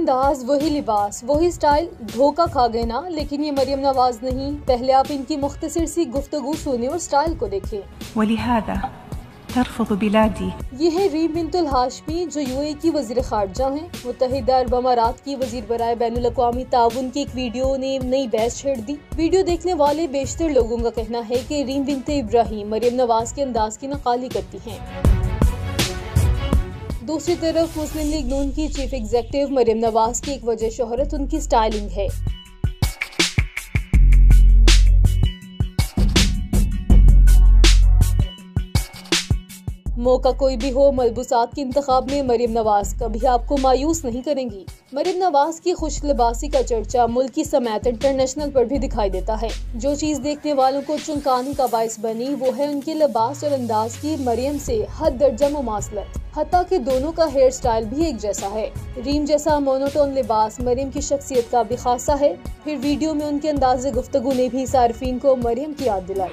अंदाज, वही लिबास, वही स्टाइल, धोखा खा गए ना। लेकिन ये मरियम नवाज नहीं। पहले आप इनकी मुख्तसर सी गुफ्तगू सुने और स्टाइल को देखें। ये है रीम बिंतुल हाशमी, जो यूएई की वजीर खारजा हैं। मुत्तहिदा अरब अमारात की वजीर बराए बैनुल अक़वामी ताउन की एक वीडियो ने नई बहस छेड़ दी। वीडियो देखने वाले बेशतर लोगों का कहना है कि रीम बिनते इब्राहिम मरियम नवाज के अंदाज की नकाली करती हैं। दूसरी तरफ मुस्लिम लीग नून की चीफ एग्जीक्यूटिव मरियम नवाज की एक वजह शोहरत उनकी स्टाइलिंग है। मौका कोई भी हो, मलबूसात के इंतखाब में मरियम नवाज कभी आपको मायूस नहीं करेंगी। मरियम नवाज की खुश लिबासी का चर्चा मुल्क की समेत इंटरनेशनल पर भी दिखाई देता है। जो चीज देखने वालों को चौंकाने का बायस बनी वो है उनके लिबास और अंदाज की मरियम से हद दर्जा मुमासलत। हत्ता कि दोनों का हेयर स्टाइल भी एक जैसा है। रीम जैसा मोनोटोन लिबास मरियम की शख्सियत का भी खासा है। फिर वीडियो में उनके अंदाज़े गुफ्तगू ने भी सार्फिन को मरियम की याद दिलाई।